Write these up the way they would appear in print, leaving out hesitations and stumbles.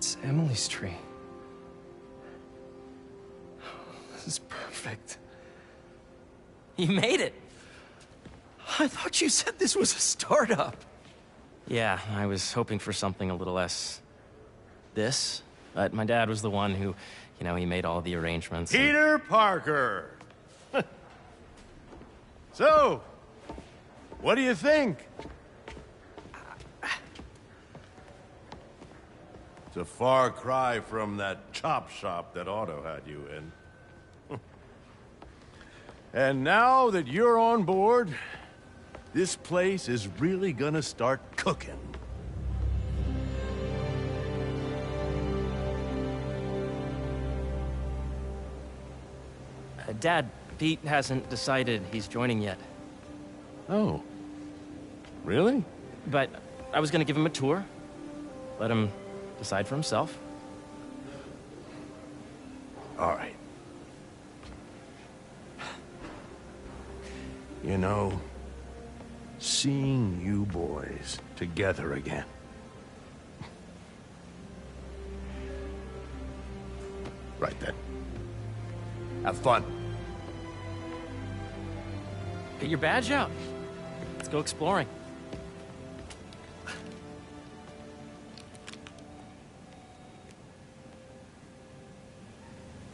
It's Emily's tree. This is perfect. You made it! I thought you said this was a startup. Yeah, I was hoping for something a little less... this. But my dad was the one who, he made all the arrangements. Peter Parker! So, what do you think? It's a far cry from that chop shop that Otto had you in. And now that you're on board, this place is really gonna start cooking. Dad, Pete hasn't decided he's joining yet. Oh. Really? But I was gonna give him a tour. Let him decide for himself. All right. You know, seeing you boys together again. Right then. Have fun. Get your badge out. Let's go exploring.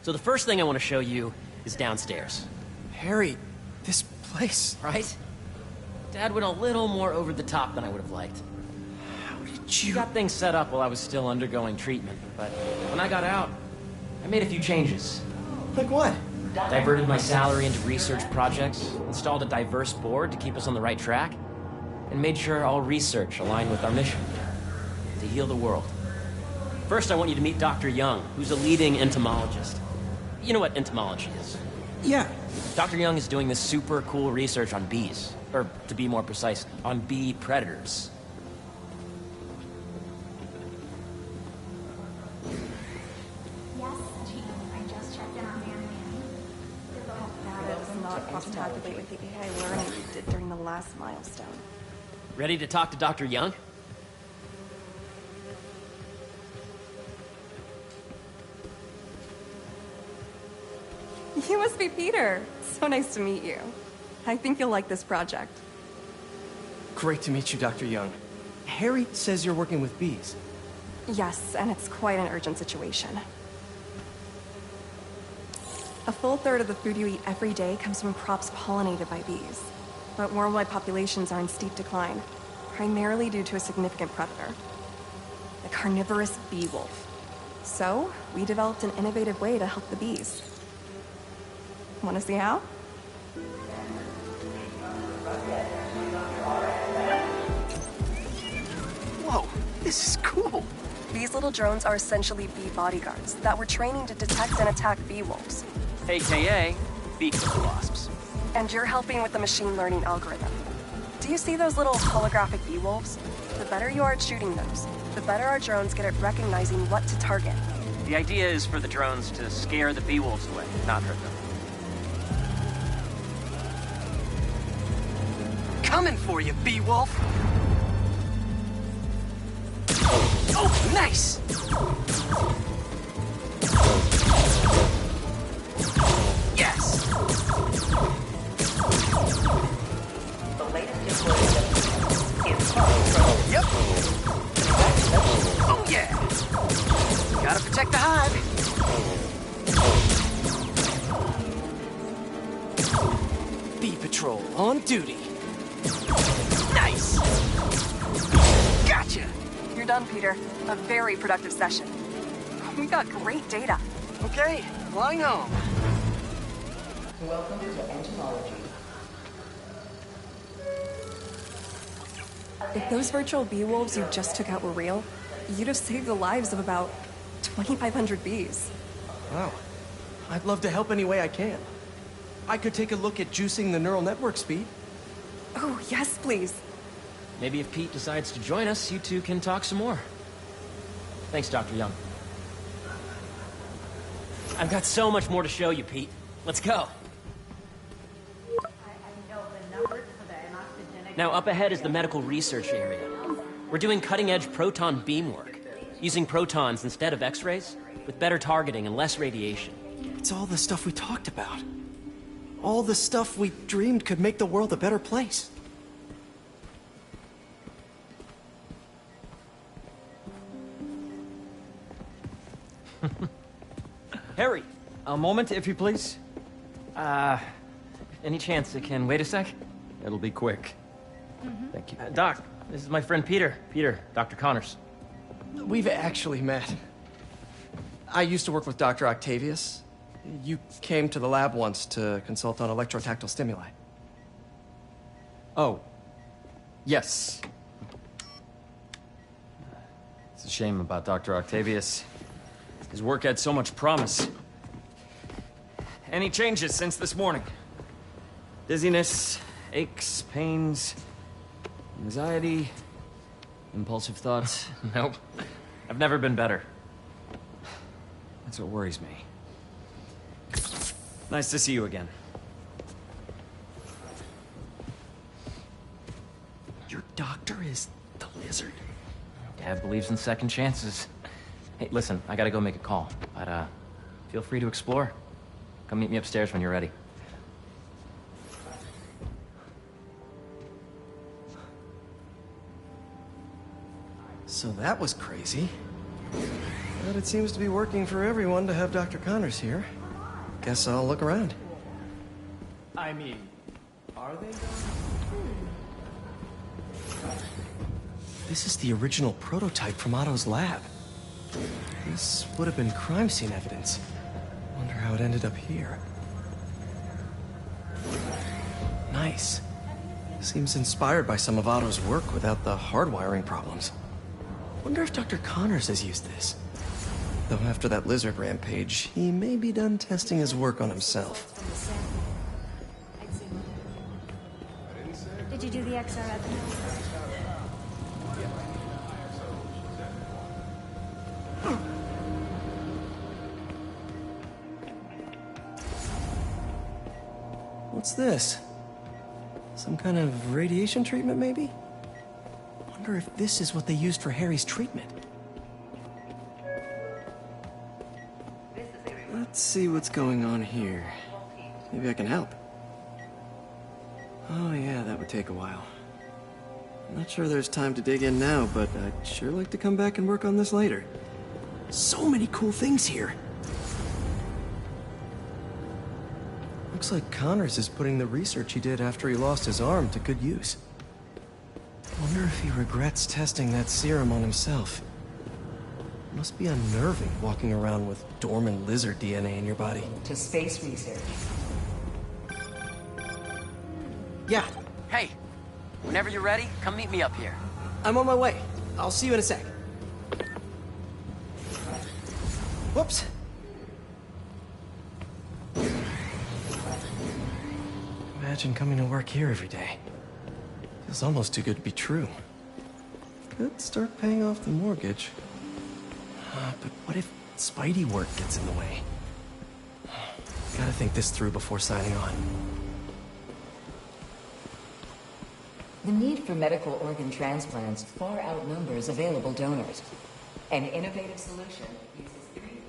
So the first thing I want to show you is downstairs. Harry, this place... Right? Dad went a little more over the top than I would have liked. How did He you... got things set up while I was still undergoing treatment, but when I got out, I made a few changes. Like what? Diverted my salary into research projects, installed a diverse board to keep us on the right track, and made sure all research aligned with our mission, to heal the world. First, I want you to meet Dr. Young, who's a leading entomologist. You know what entomology is? Yeah. Dr. Young is doing this super cool research on bees, or to be more precise, on bee predators. Yes, Chief. I just checked in on Man. That does not cross-tabulate with the AI learning we did during the last milestone. Ready to talk to Dr. Young? You must be Peter. So nice to meet you. I think you'll like this project. Great to meet you, Dr. Young. Harry says you're working with bees. Yes, and it's quite an urgent situation. A full third of the food you eat every day comes from crops pollinated by bees. But worldwide populations are in steep decline, primarily due to a significant predator, the carnivorous bee wolf. So, we developed an innovative way to help the bees. Want to see how? Whoa, this is cool. These little drones are essentially bee bodyguards that we're training to detect and attack bee wolves. AKA, bee killer wasps. And you're helping with the machine learning algorithm. Do you see those little holographic bee wolves? The better you are at shooting those, the better our drones get at recognizing what to target. The idea is for the drones to scare the bee wolves away, not hurt them. Coming for you, bee wolf. Oh, nice! Yes! The latest information is from... Yep! Oh, yeah! Gotta protect the hive. Bee Patrol on duty. Nice! Gotcha! You're done, Peter. A very productive session. We got great data. Okay, flying home. Welcome to entomology. If those virtual bee wolves you just took out were real, you'd have saved the lives of about 2,500 bees. Wow. I'd love to help any way I can. I could take a look at juicing the neural network speed. Oh, yes, please. Maybe if Pete decides to join us, you two can talk some more. Thanks, Dr. Young. I've got so much more to show you, Pete. Let's go. Now, up ahead is the medical research area. We're doing cutting-edge proton beam work. using protons instead of X-rays, with better targeting and less radiation. It's all the stuff we talked about. All the stuff we dreamed could make the world a better place. Harry, a moment, if you please. Any chance it can wait a sec? It'll be quick. Thank you. Doc, this is my friend Peter. Peter, Dr. Connors. We've actually met. I used to work with Dr. Octavius. You came to the lab once to consult on electrotactile stimuli. Oh. Yes. It's a shame about Dr. Octavius. His work had so much promise. Any changes since this morning? Dizziness, aches, pains, anxiety, impulsive thoughts. Nope. I've never been better. That's what worries me. Nice to see you again. Your doctor is the lizard? Dad believes in second chances. Hey, listen, I gotta go make a call, but feel free to explore. Come meet me upstairs when you're ready. So that was crazy. But it seems to be working for everyone to have Dr. Connors here. Guess I'll look around. I mean, are they? This is the original prototype from Otto's lab. This would have been crime scene evidence. Wonder how it ended up here. Nice. Seems inspired by some of Otto's work without the hardwiring problems. Wonder if Dr. Connors has used this. Though after that lizard rampage, he may be done testing his work on himself. Did you do the XRF? What's this? Some kind of radiation treatment, maybe? Wonder if this is what they used for Harry's treatment. Let's see what's going on here. Maybe I can help. Oh yeah, that would take a while. I'm not sure there's time to dig in now, but I'd sure like to come back and work on this later. So many cool things here. Looks like Connors is putting the research he did after he lost his arm to good use. Wonder if he regrets testing that serum on himself. Must be unnerving walking around with dormant lizard DNA in your body. To space research. Yeah, Hey, whenever you're ready, come meet me up here. I'm on my way. I'll see you in a sec. Whoops. Imagine coming to work here every day. Feels almost too good to be true. Could start paying off the mortgage. But what if Spidey work gets in the way? Gotta think this through before signing on. The need for medical organ transplants far outnumbers available donors. An innovative solution uses three.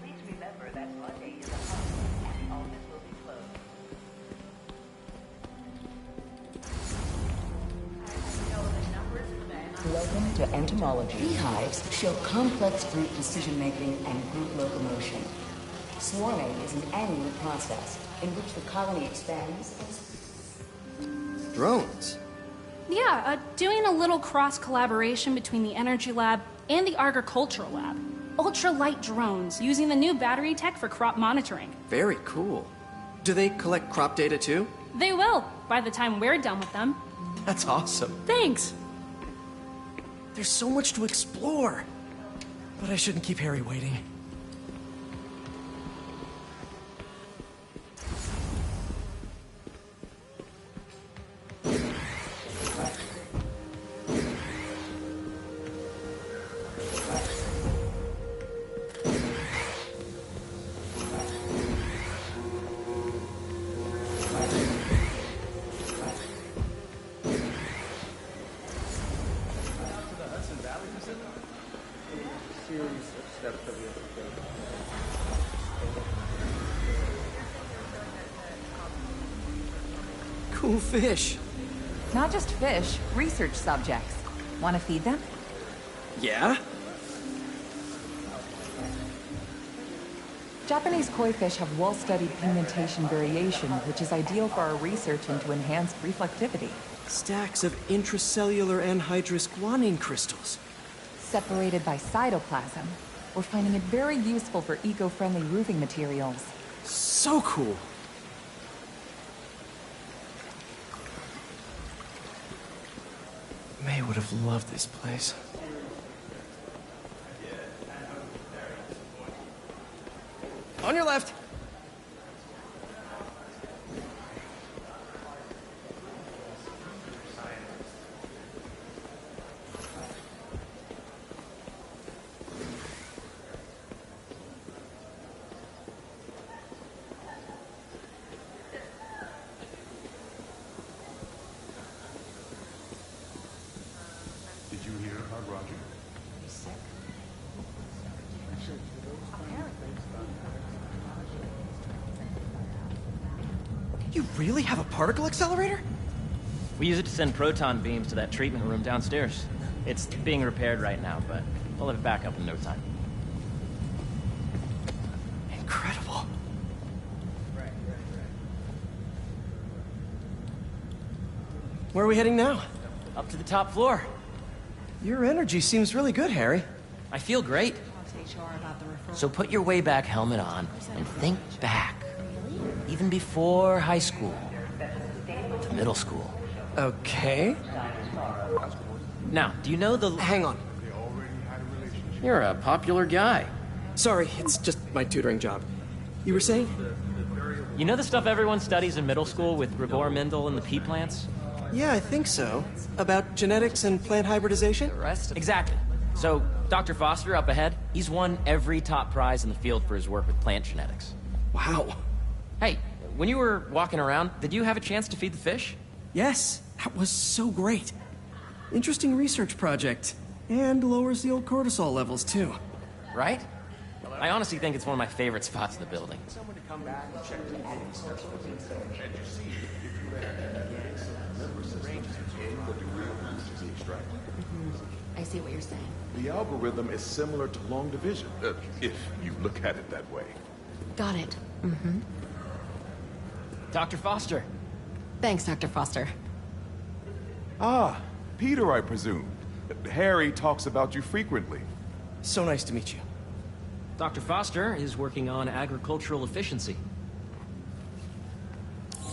Please remember that Monday is a holiday and office will be closed. Welcome to entomology. Beehives show complex group decision-making and group locomotion. Swarming is an annual process in which the colony expands and Drones? Yeah, doing a little cross-collaboration between the Energy Lab and the Agricultural Lab. Ultra-light drones using the new battery tech for crop monitoring. Very cool. Do they collect crop data too? They will, by the time we're done with them. That's awesome. Thanks! There's so much to explore. But I shouldn't keep Harry waiting. cool fish. Not just fish, research subjects. Want to feed them? Yeah? Japanese koi fish have well-studied pigmentation variation, which is ideal for our research into enhanced reflectivity. Stacks of intracellular anhydrous guanine crystals. Separated by cytoplasm, we're finding it very useful for eco-friendly roofing materials. So cool. May would have loved this place. On your left. Did you hear about Roger? You really have a particle accelerator? We use it to send proton beams to that treatment room downstairs. It's being repaired right now, but we'll have it back up in no time. Incredible. Where are we heading now? Up to the top floor. Your energy seems really good, Harry. I feel great. So put your way back helmet on and think back. Even before high school. To middle school. Okay. Now, do you know the... Hang on. You're a popular guy. Sorry, it's just my tutoring job. You were saying? You know the stuff everyone studies in middle school with Gregor Mendel and the pea plants? Yeah, I think so. About genetics and plant hybridization? Exactly. So, Dr. Foster up ahead, he's won every top prize in the field for his work with plant genetics. Wow. Hey, when you were walking around, did you have a chance to feed the fish? Yes, that was so great. Interesting research project. And lowers the old cortisol levels, too. Right? I honestly think it's one of my favorite spots in the building. I see what you're saying. The algorithm is similar to long division, if you look at it that way. Got it. Dr. Foster. Thanks, Dr. Foster. Ah, Peter, I presume. Harry talks about you frequently. So nice to meet you. Dr. Foster is working on agricultural efficiency.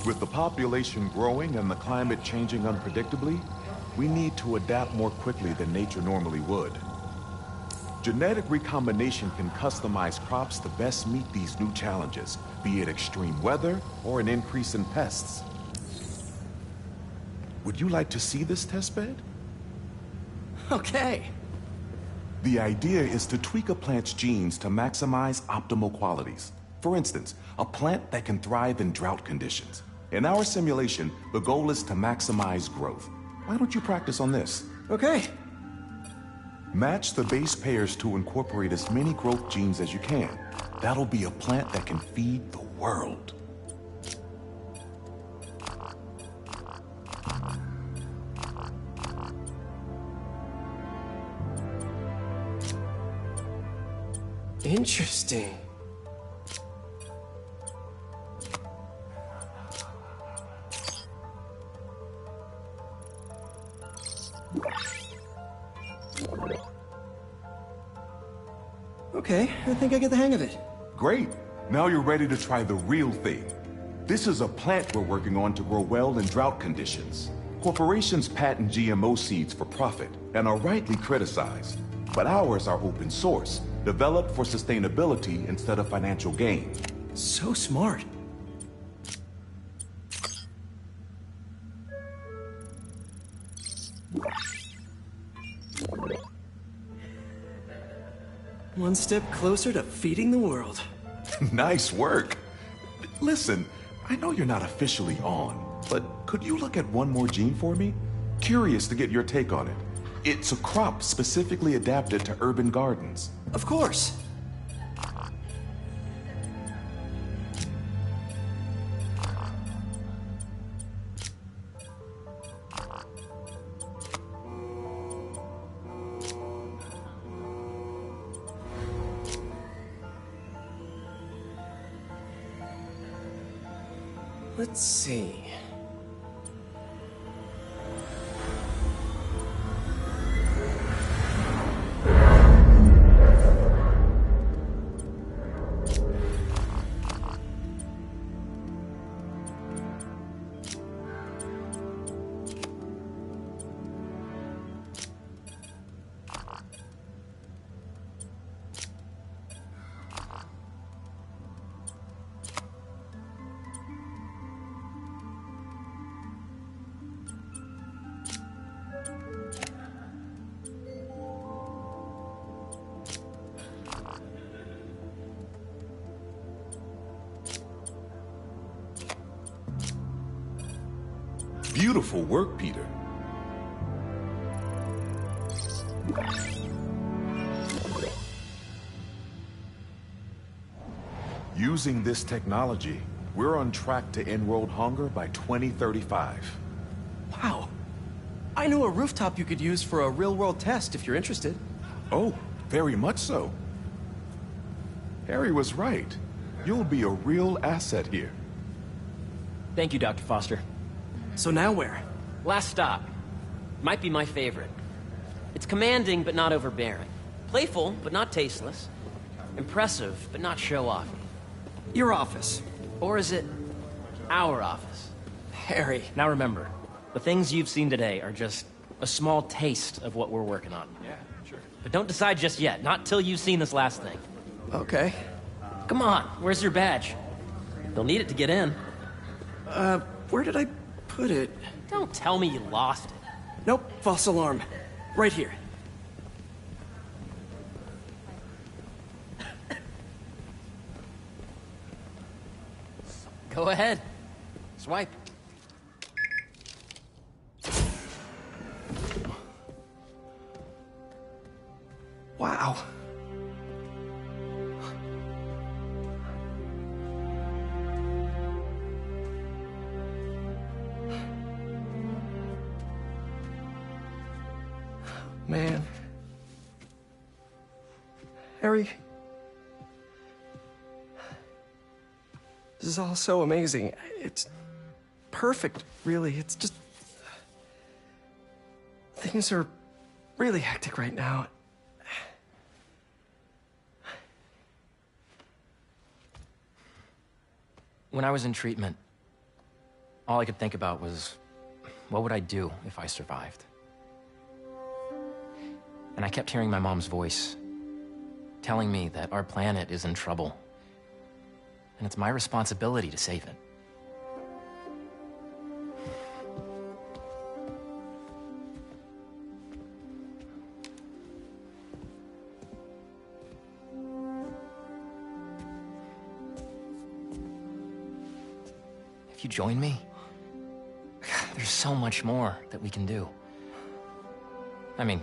With the population growing and the climate changing unpredictably, we need to adapt more quickly than nature normally would. Genetic recombination can customize crops to best meet these new challenges, be it extreme weather or an increase in pests. Would you like to see this testbed? Okay. The idea is to tweak a plant's genes to maximize optimal qualities. For instance, a plant that can thrive in drought conditions. In our simulation, the goal is to maximize growth. Why don't you practice on this? Okay. Match the base pairs to incorporate as many growth genes as you can. That'll be a plant that can feed the world. Interesting. Okay, I think I get the hang of it. Great. Now you're ready to try the real thing. This is a plant we're working on to grow well in drought conditions. Corporations patent GMO seeds for profit and are rightly criticized. But ours are open source, developed for sustainability instead of financial gain. So smart. One step closer to feeding the world. Nice work. Listen, I know you're not officially on, but could you look at one more gene for me? Curious to get your take on it. It's a crop specifically adapted to urban gardens. Of course. Let's see. Beautiful work, Peter. Using this technology, we're on track to end world hunger by 2035. Wow. I know a rooftop you could use for a real-world test if you're interested. Oh, very much so. Harry was right. You'll be a real asset here. Thank you, Dr. Foster. So now where? Last stop. Might be my favorite. It's commanding, but not overbearing. Playful, but not tasteless. Impressive, but not show-offy. Your office. Or is it our office? Harry. Now remember, the things you've seen today are just a small taste of what we're working on. Yeah, sure. But don't decide just yet, not till you've seen this last thing. Okay. Come on, where's your badge? They'll need it to get in. Where did I put it? Don't tell me you lost it. Nope, false alarm. Right here. Go ahead. Swipe. Wow. Man. Harry. This is all so amazing. It's perfect, really. It's just... Things are really hectic right now. When I was in treatment, all I could think about was, what would I do if I survived? And I kept hearing my mom's voice, telling me that our planet is in trouble, and it's my responsibility to save it. If you join me, there's so much more that we can do. I mean,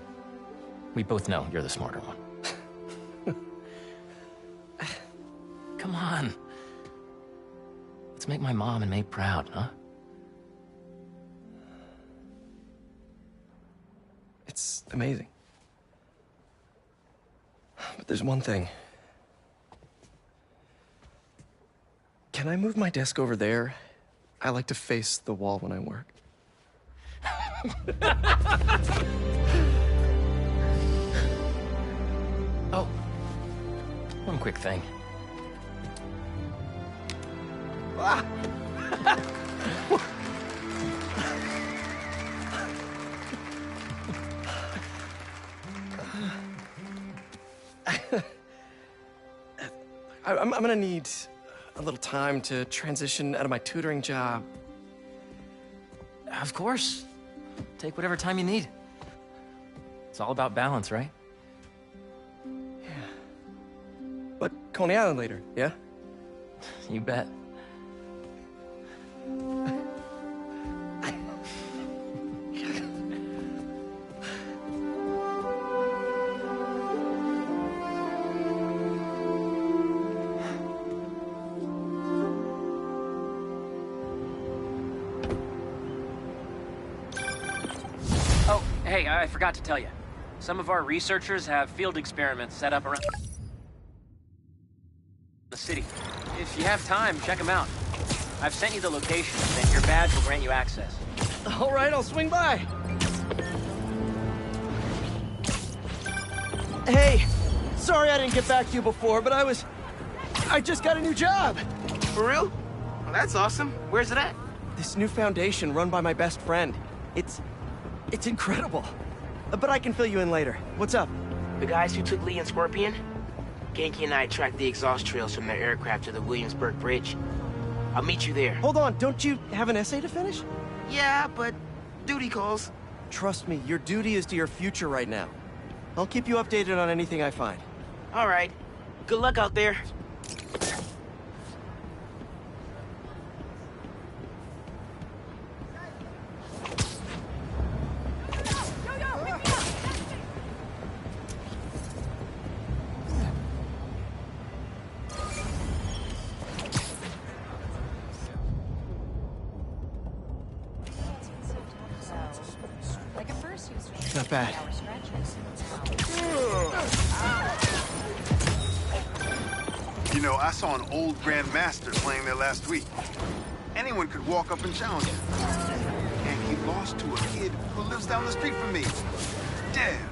we both know you're the smarter one. Come on. Let's make my mom and May proud, huh? It's amazing. But there's one thing. Can I move my desk over there? I like to face the wall when I work. Oh, one quick thing. Ah! I'm gonna need a little time to transition out of my tutoring job. Of course. Take whatever time you need. It's all about balance, right? Yeah. But Coney Island later, yeah? You bet. Oh, hey, I forgot to tell you. Some of our researchers have field experiments set up around the city. If you have time, check them out. I've sent you the location, and your badge will grant you access. All right, I'll swing by. Hey, sorry I didn't get back to you before, but I just got a new job. For real? Well, that's awesome. Where's it at? This new foundation run by my best friend. It's incredible. But I can fill you in later. What's up? The guys who took Lee and Scorpion? Genki and I tracked the exhaust trails from their aircraft to the Williamsburg Bridge. I'll meet you there. Hold on, don't you have an essay to finish? Yeah, but duty calls. Trust me, your duty is to your future right now. I'll keep you updated on anything I find. All right. Good luck out there. Not bad. You know, I saw an old Grandmaster playing there last week. Anyone could walk up and challenge him. And he lost to a kid who lives down the street from me. Damn.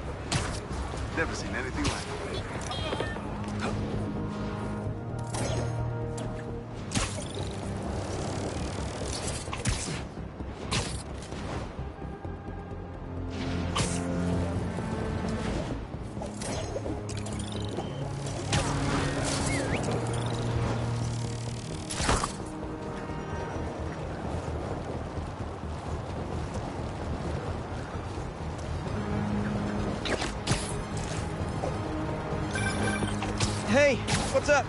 Never seen anything like it. Hey, what's up?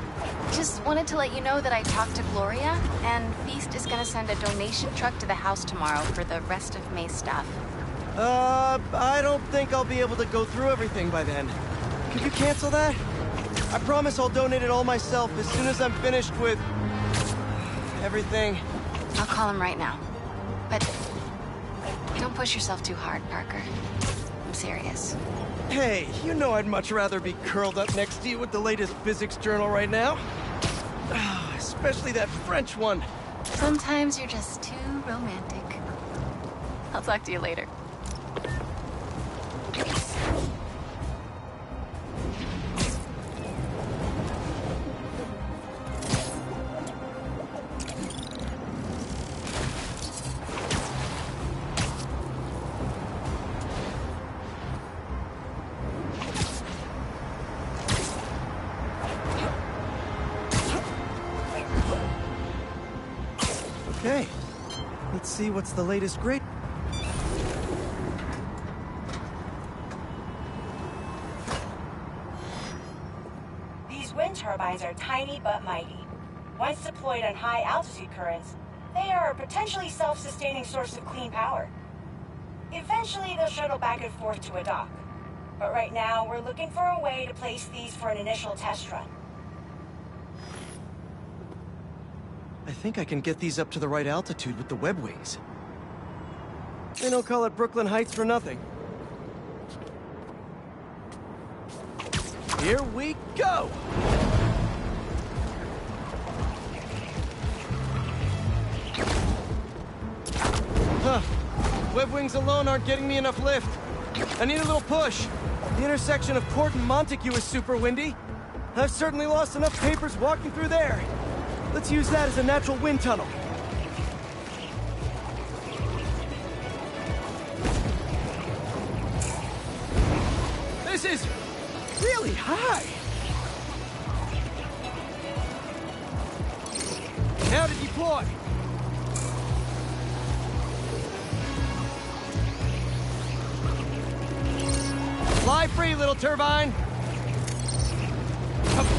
Just wanted to let you know that I talked to Gloria, and Feast is gonna send a donation truck to the house tomorrow for the rest of May's stuff. I don't think I'll be able to go through everything by then. Could you cancel that? I promise I'll donate it all myself as soon as I'm finished with everything. I'll call him right now. But don't push yourself too hard, Parker. I'm serious. Hey, you know I'd much rather be curled up next to you with the latest physics journal right now. Especially that French one. Sometimes you're just too romantic. I'll talk to you later. Okay, let's see what's the latest grade. These wind turbines are tiny but mighty. Once deployed on high altitude currents, they are a potentially self-sustaining source of clean power. Eventually, they'll shuttle back and forth to a dock. But right now, we're looking for a way to place these for an initial test run. I think I can get these up to the right altitude with the web wings. They don't call it Brooklyn Heights for nothing. Here we go! Huh. Web wings alone aren't getting me enough lift. I need a little push. The intersection of Court and Montague is super windy. I've certainly lost enough papers walking through there. Let's use that as a natural wind tunnel. This is really high. Now to deploy. Fly free, little turbine.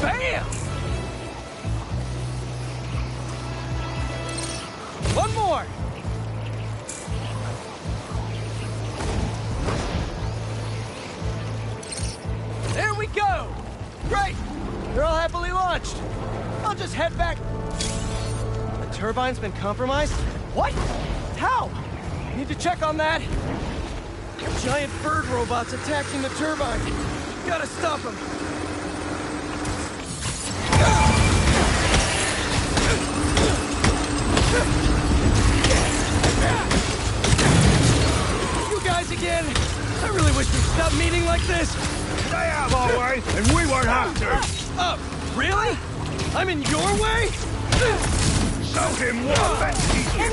Bam! One more! There we go! Great! They're all happily launched. I'll just head back. The turbine's been compromised? What? How? Need to check on that. Giant bird robots attacking the turbine. Gotta stop them. wish we'd stop meeting like this! Stay out of our way, and we won't have to! Oh, really? I'm in your way? Show him what best he's given!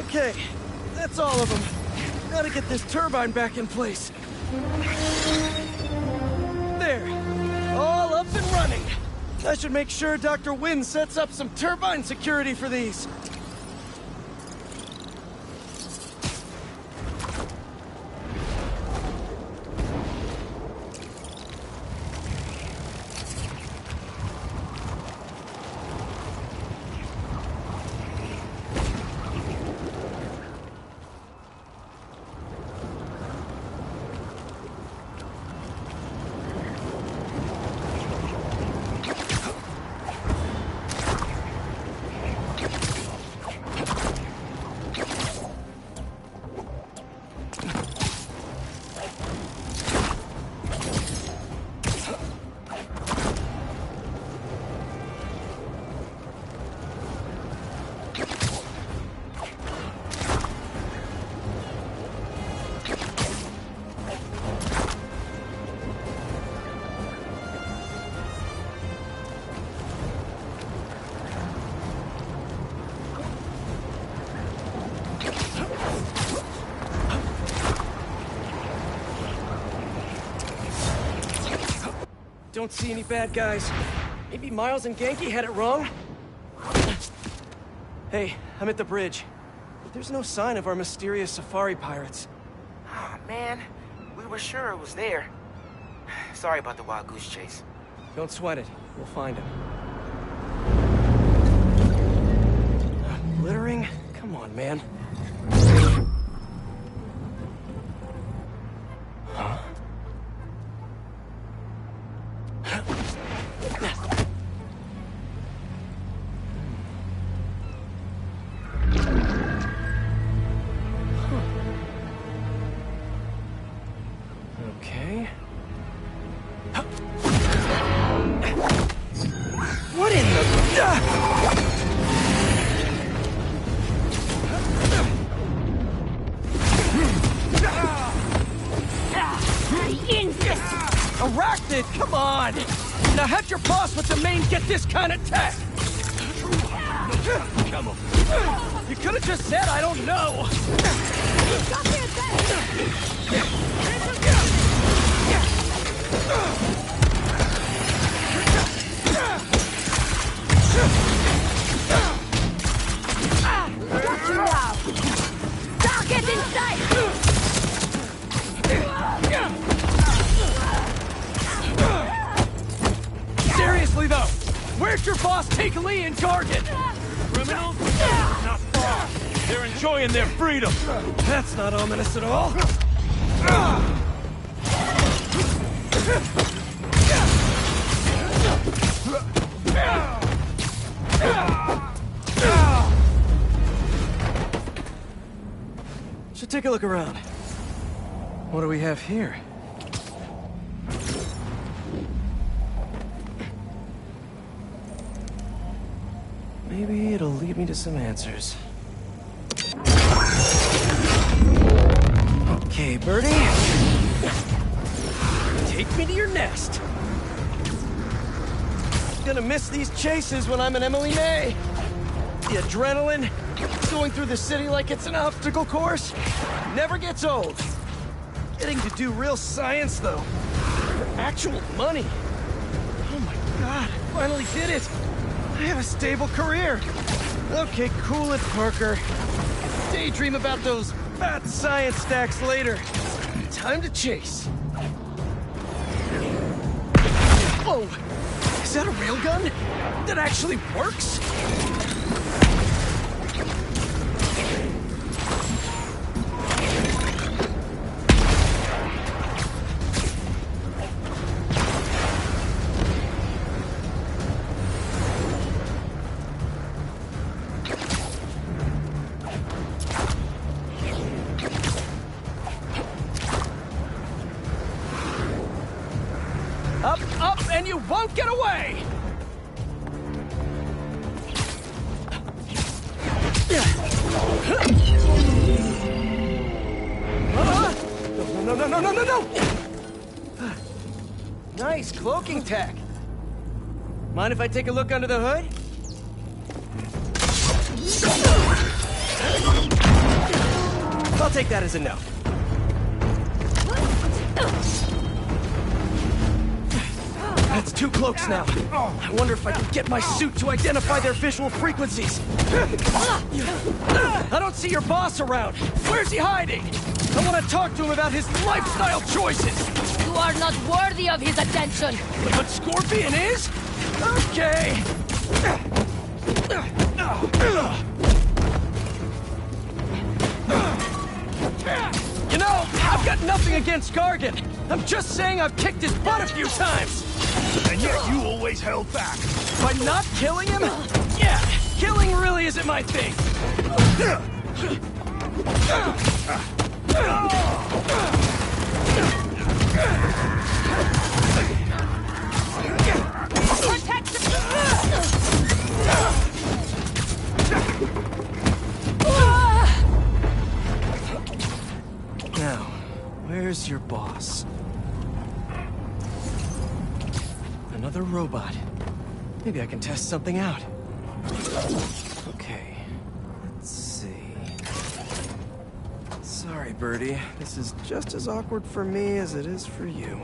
Okay, that's all of them. Gotta get this turbine back in place. There, all up and running. I should make sure Dr. Wynn sets up some turbine security for these. Don't see any bad guys. Maybe Miles and Genki had it wrong? Hey, I'm at the bridge. There's no sign of our mysterious safari pirates. Oh, man. We were sure it was there. Sorry about the wild goose chase. Don't sweat it. We'll find him. Littering? Come on, man. Huh? Okay. What in the... Arachnid, come on! Now how'd your boss with the main get this kind of tech? Come on. You could have just said I don't know. Got you now! Target in sight! Seriously though, where'd your boss take Lee and Gargan? Criminals? Not far. They're enjoying their freedom. That's not ominous at all. Should take a look around. What do we have here? Maybe it'll lead me to some answers. Okay, Birdie. Take me to your nest. Gonna miss these chases when I'm an Emily May. The adrenaline, going through the city like it's an obstacle course, never gets old. Getting to do real science, though, for actual money. Oh my God, I finally did it. I have a stable career. Okay, cool it, Parker. Daydream about those fat science stacks later. Time to chase. Whoa! Is that a railgun? That actually works? won't get away! No! Nice cloaking tech. Mind if I take a look under the hood? I'll take that as a no. That's 2 cloaks now. I wonder if I can get my suit to identify their visual frequencies. I don't see your boss around. Where's he hiding? I want to talk to him about his lifestyle choices. You are not worthy of his attention. But Scorpion is? Okay. You know, I've got nothing against Gargan. I'm just saying I've kicked his butt a few times. And yet you always held back. By not killing him? Yeah, killing really isn't my thing. Now, where's your boss? Another robot. Maybe I can test something out. Okay, let's see. Sorry, Birdie. This is just as awkward for me as it is for you.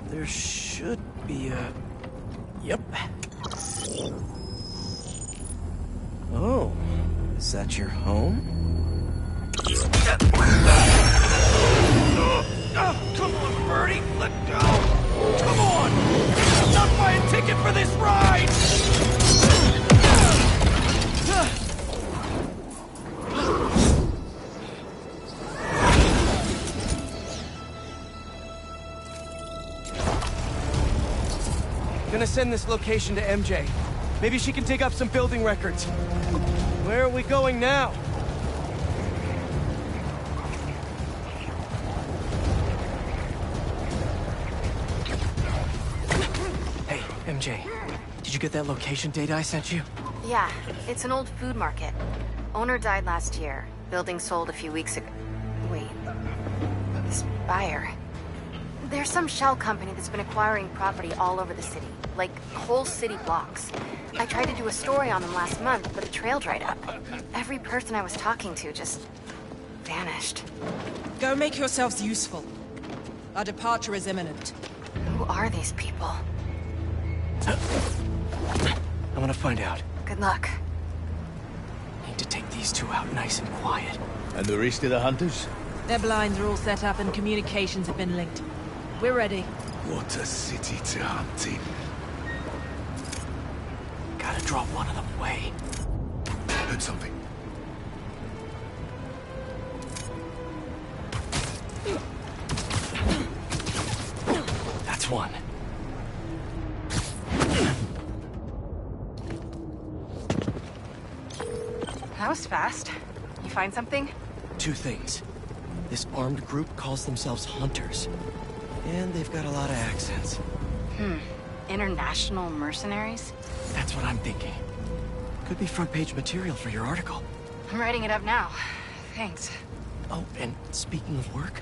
There should be a... Yep. Oh, is that your home? Come on, Birdie, let go! Come on! I'm not buying a ticket for this ride! Gonna send this location to MJ. Maybe she can dig up some building records. Where are we going now? Hey, MJ. Did you get that location data I sent you? Yeah, it's an old food market. Owner died last year. Building sold a few weeks ago. Wait. This buyer. There's some shell company that's been acquiring property all over the city. Like, whole city blocks. I tried to do a story on them last month, but the trail dried up. Every person I was talking to just... vanished. Go make yourselves useful. Our departure is imminent. Who are these people? I'm gonna find out. Good luck. Need to take these 2 out nice and quiet. And the rest of the hunters? Their blinds are all set up and communications have been linked. We're ready. What a city to hunt in. Gotta draw one of them away. Heard something. That's one. That was fast. You find something? 2 things. This armed group calls themselves Hunters. And they've got a lot of accents. International mercenaries? That's what I'm thinking. Could be front-page material for your article. I'm writing it up now. Thanks. Oh, and speaking of work,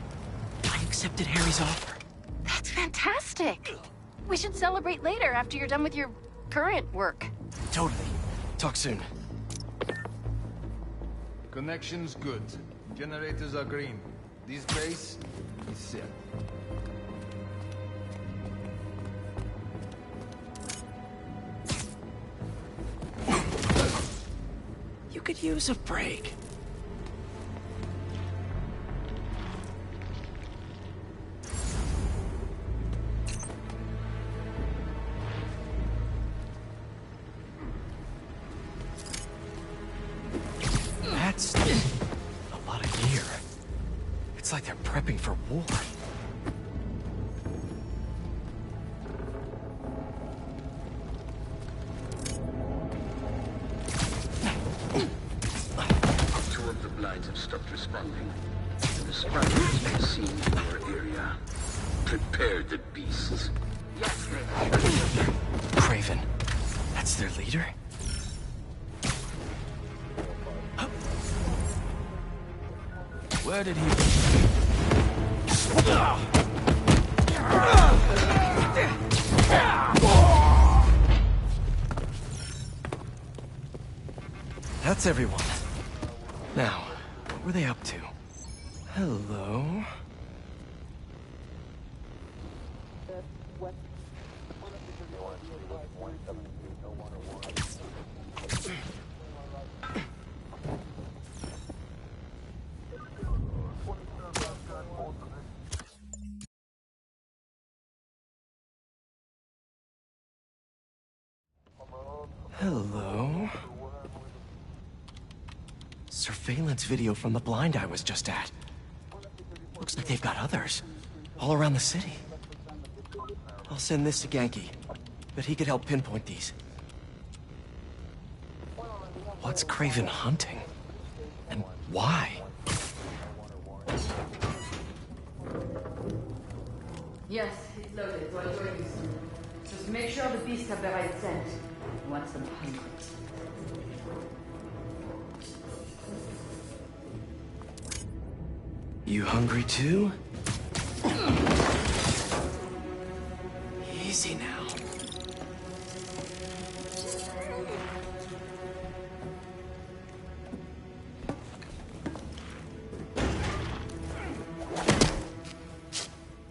I accepted Harry's offer. That's fantastic! We should celebrate later after you're done with your current work. Totally. Talk soon. Connection's good. Generators are green. This base is set. You could use a break. That's a lot of gear. It's like they're prepping for war. Two of the blinds have stopped responding. The Spiders may be seen in your area. Prepare the beasts. Craven. That's their leader? Where did he... That's everyone. Now, what were they up to? Hello? Hello? Surveillance video from the blind I was just at. Looks like they've got others. All around the city. I'll send this to Genki. Bet he could help pinpoint these. What's Craven hunting? And why? Yes, it's loaded, so I'll join you soon. Just make sure the beasts have the right scent. You want some hungry. You hungry too? Easy now.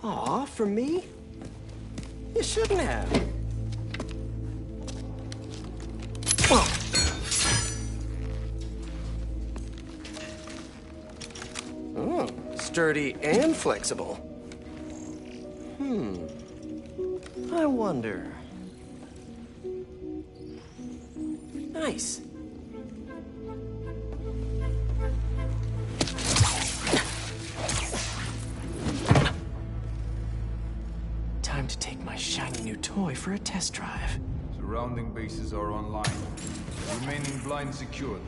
Aw, for me? You shouldn't have. Oh, sturdy and flexible. I wonder. Nice. Time to take my shiny new toy for a test drive. Surrounding bases are online. Remaining blind secured.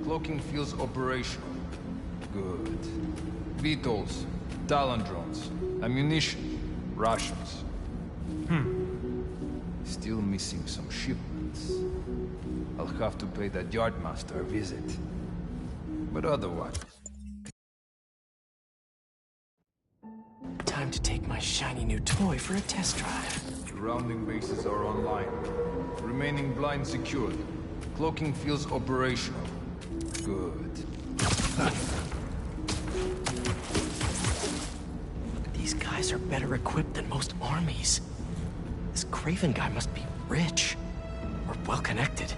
Cloaking fields operational. Good. VTOLs, Talon drones, ammunition, rations. Still missing some shipments. I'll have to pay that yardmaster a visit. But otherwise... Time to take my shiny new toy for a test drive. Surrounding bases are online. Remaining blind secured. Cloaking fields operational. Good. These guys are better equipped than most armies. This Craven guy must be rich. Or well-connected.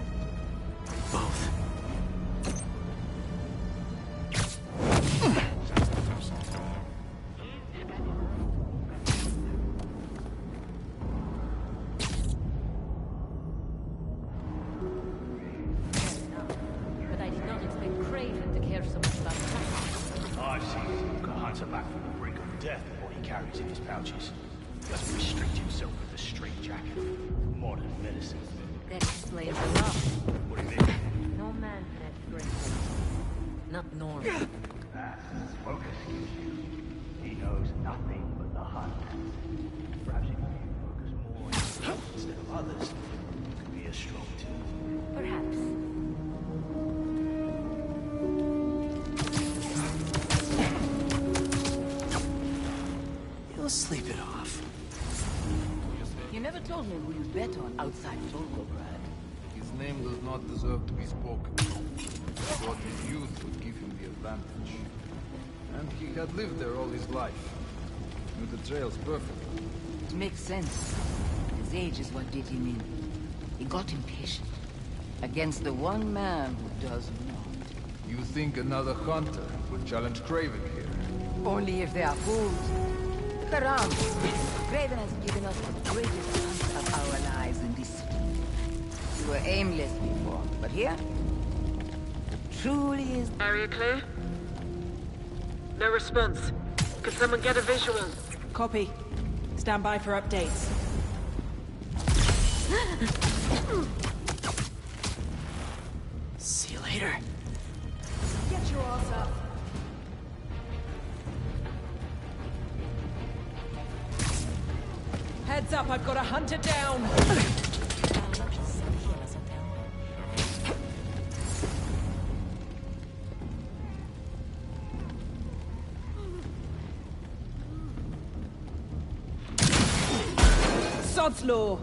Both. But I did not expect Craven to care so much about that. I've seen Walker hunter back from the brink of death with what he carries in his pouches. Doesn't restrict himself with a straitjacket. Modern medicine. That explains a lot. What do you mean? No man can explain that. Not normal. That's Walker gives you. He knows nothing but the hunt. Perhaps if you focus more on yourself instead of others, you could be as strong too. Perhaps. You'll sleep it off. You never told me who you bet on outside Volgograd. His name does not deserve to be spoken. I thought his youth would give him the advantage. And he had lived there all his life. Knew the trails perfectly. It makes sense. His age is what did him in. He got impatient. Against the one man who does not. You think another hunter would challenge Craven here? Only if they are fools. Look around. Craven has given us the greatest hunt of our lives in this city. We were aimless before, but here, it truly is... Area clear? No response. Could someone get a visual? Copy. Stand by for updates. See you later. Get your ass up. Heads Heads up, I've got a hunter down! Sod's law!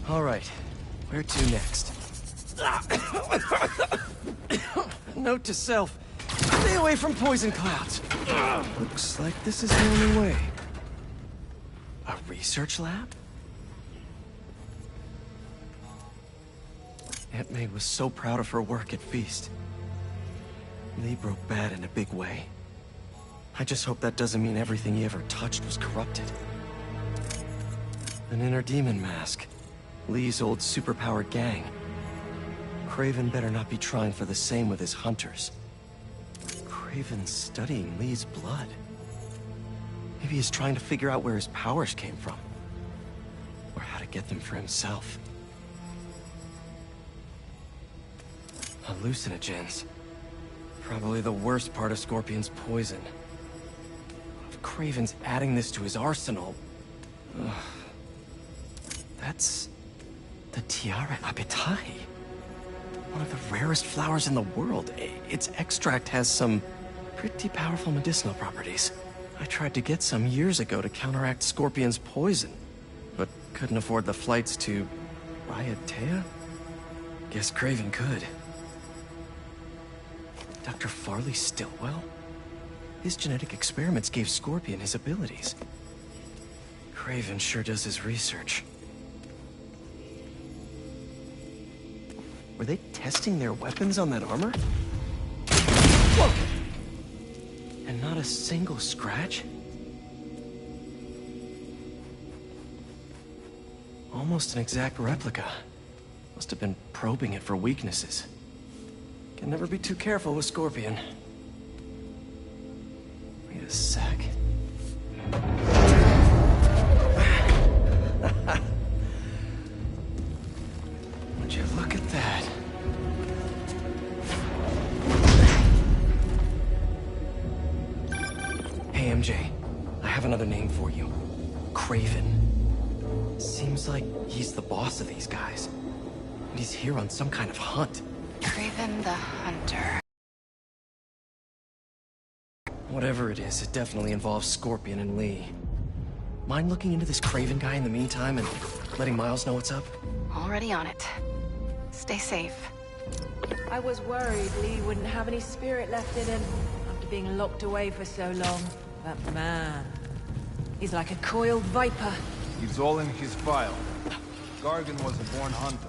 All right, where to next? Note to self, stay away from poison clouds. Looks like this is the only way. A research lab? Aunt May was so proud of her work at Feast. Lee broke bad in a big way. I just hope that doesn't mean everything he ever touched was corrupted. An inner demon mask. Lee's old superpowered gang. Craven better not be trying for the same with his hunters. Craven's studying Lee's blood. Maybe he's trying to figure out where his powers came from. Or how to get them for himself. Hallucinogens. Probably the worst part of Scorpion's poison. If Craven's adding this to his arsenal... Ugh. That's... the Tiara Apitai. One of the rarest flowers in the world. Its extract has some pretty powerful medicinal properties. I tried to get some years ago to counteract Scorpion's poison, but couldn't afford the flights to Raiatea? Guess Craven could. Dr. Farley Stillwell? His genetic experiments gave Scorpion his abilities. Craven sure does his research. Were they testing their weapons on that armor? Whoa! And not a single scratch? Almost an exact replica. Must have been probing it for weaknesses. Can never be too careful with Scorpion. Wait a sec. Would you look at that? Hey, MJ. I have another name for you. Craven. Seems like he's the boss of these guys. And he's here on some kind of hunt. Craven the Hunter. Whatever it is, it definitely involves Scorpion and Lee. Mind looking into this Craven guy in the meantime and letting Miles know what's up? Already on it. Stay safe. I was worried Lee wouldn't have any spirit left in him after being locked away for so long. But man, he's like a coiled viper. It's all in his file. Gargan was a born hunter.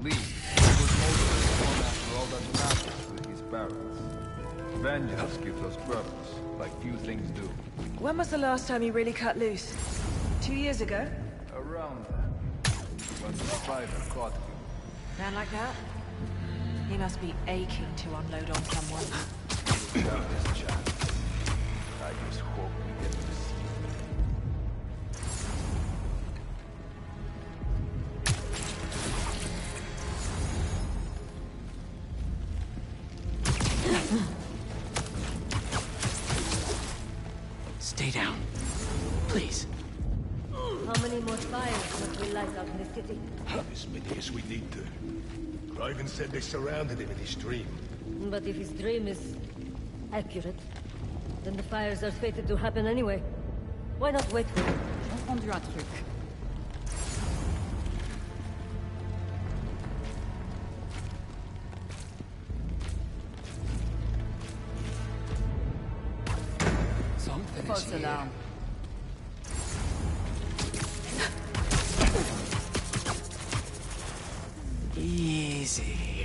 Lee was mostly born after all that matters to his parents. Vengeance gives us purpose, like few things do. When was the last time you really cut loose? 2 years ago? Around that, when the spider caught him. Man like that? He must be aching to unload on someone. We have this chance. I just hope we get to see Stay down. Please. How many more fires must we light out in the city? As many as we need to. Craven said they surrounded him in his dream. But if his dream is accurate, then the fires are fated to happen anyway. Why not wait for it? On the truc. Something False alarm. Easy.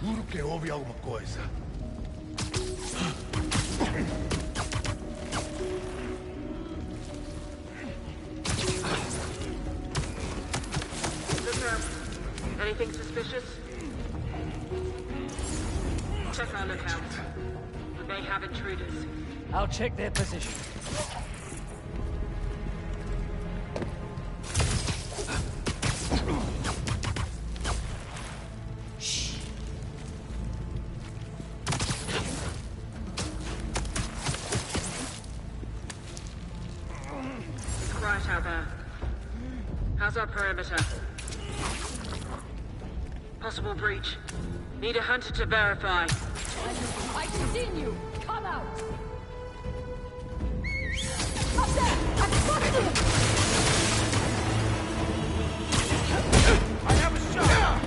Juro que houve alguma coisa. Anything suspicious? check our lookout. We may have intruders. I'll check their position. It's quiet out there. How's our perimeter? Possible breach. Need a hunter to verify. I've seen you! Come out! Up there! I'm spotted him! I have a shot!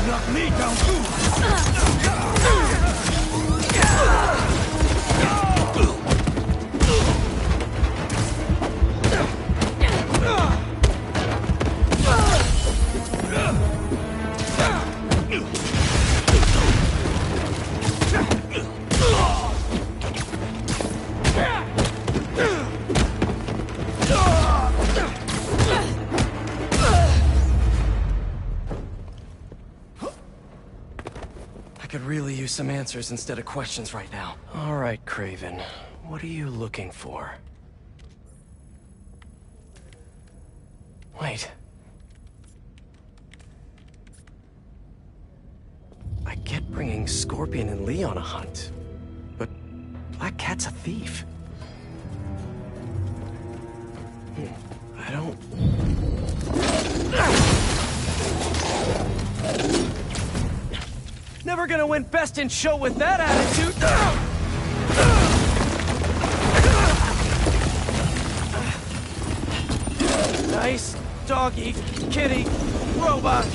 Knock me down too! I could really use some answers instead of questions right now. All right, Craven. What are you looking for? Wait. I get bringing Scorpion and Lee on a hunt, but Black Cat's a thief. I don't... Never gonna win Best in Show with that attitude! Nice doggy, kitty, robot!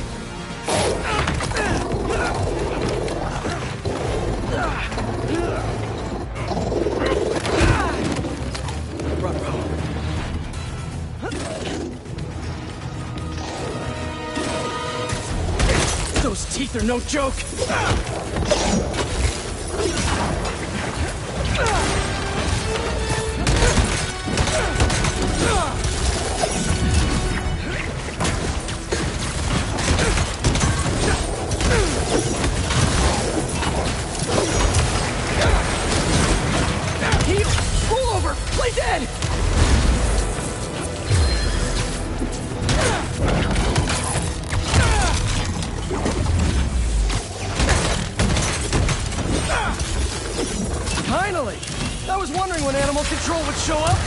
Those teeth are no joke! Heal! Roll over! Play dead! Finally! I was wondering when Animal Control would show up!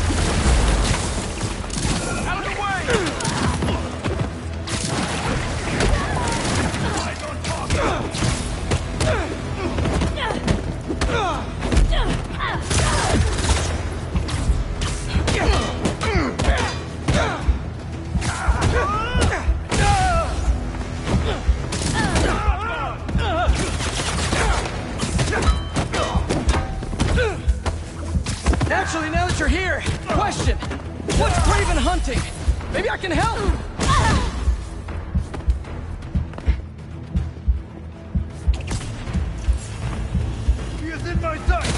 Out of the way! Actually, now that you're here, question! What's Craven hunting? Maybe I can help! He is in my sight!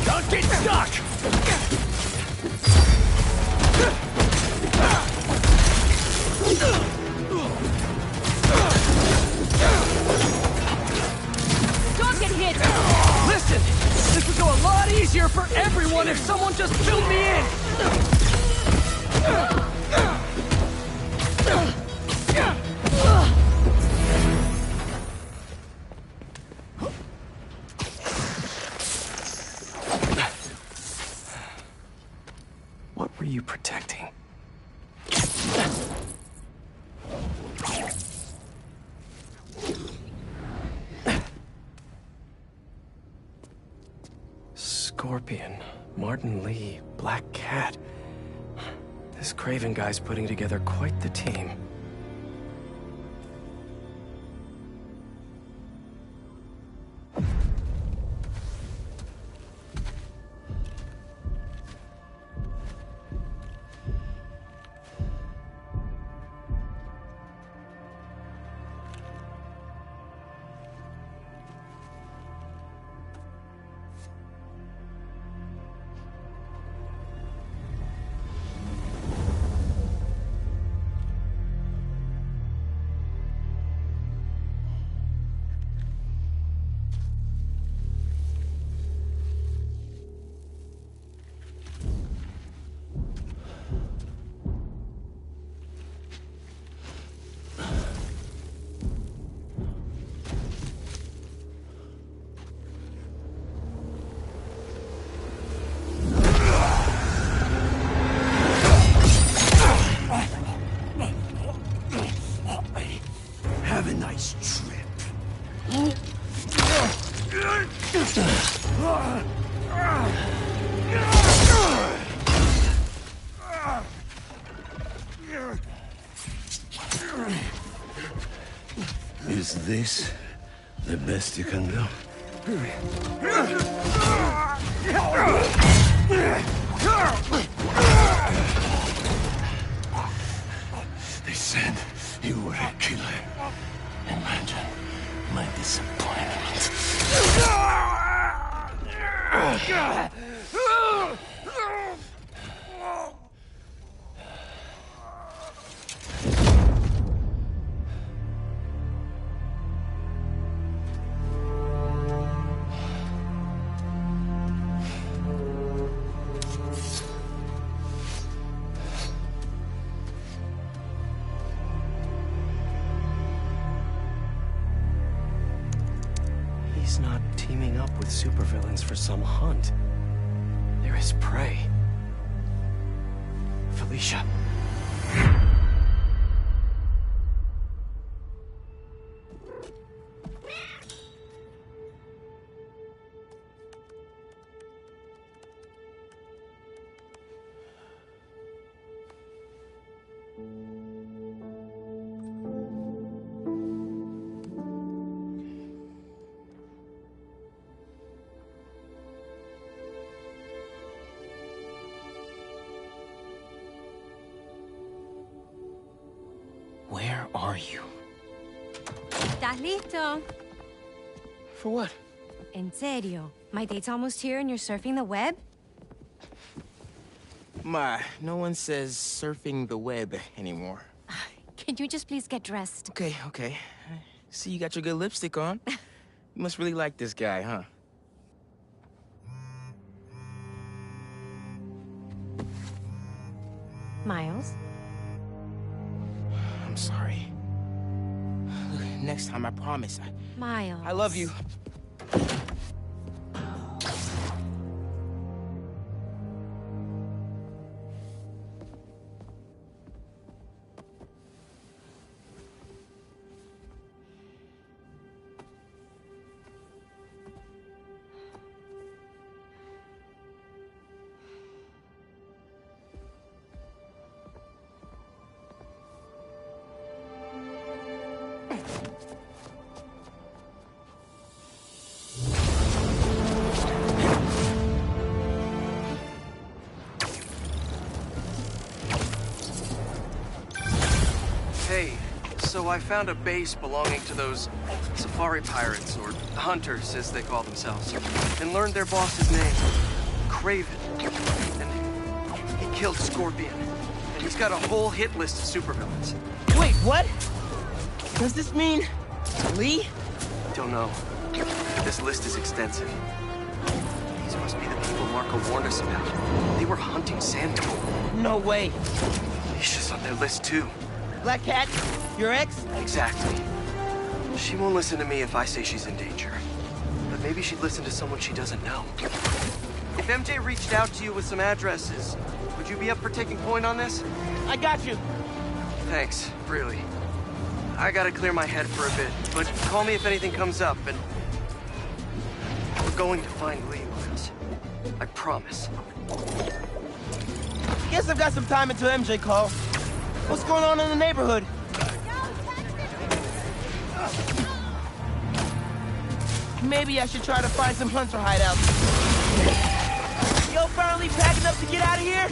Don't get stuck! Don't get for everyone if someone just filled me in! What were you protecting? Scorpion, Martin Lee, Black Cat. This Craven guy's putting together quite the team. Have a nice trip. Is this the best you can do? They said you were a killer. Imagine my disappointment. He's not teaming up with supervillains for some hunt. They're his prey. Felicia. Where are you? ¿Estás listo? For what? En serio? My date's almost here and you're surfing the web? Ma, no one says surfing the web anymore. Can you just please get dressed? Okay. See, you got your good lipstick on. You must really like this guy, huh? Miles? I'm sorry. Look, next time, I promise. Miles. I love you. Hey, so I found a base belonging to those safari pirates, or hunters as they call themselves, and learned their boss's name, Craven. And he killed Scorpion. And he's got a whole hit list of supervillains. Wait, what? Does this mean Lee? Don't know. This list is extensive. These must be the people Marco warned us about. They were hunting Sandman. No way. Misha's on their list too. Black Cat? Your ex? Exactly. She won't listen to me if I say she's in danger. But maybe she'd listen to someone she doesn't know. If MJ reached out to you with some addresses, would you be up for taking point on this? I got you. Thanks, really. I gotta clear my head for a bit, but call me if anything comes up, and... we're going to find Lee, Miles. I promise. Guess I've got some time until MJ calls. What's going on in the neighborhood? Maybe I should try to find some hunter hideouts. Yo, finally packing up to get out of here?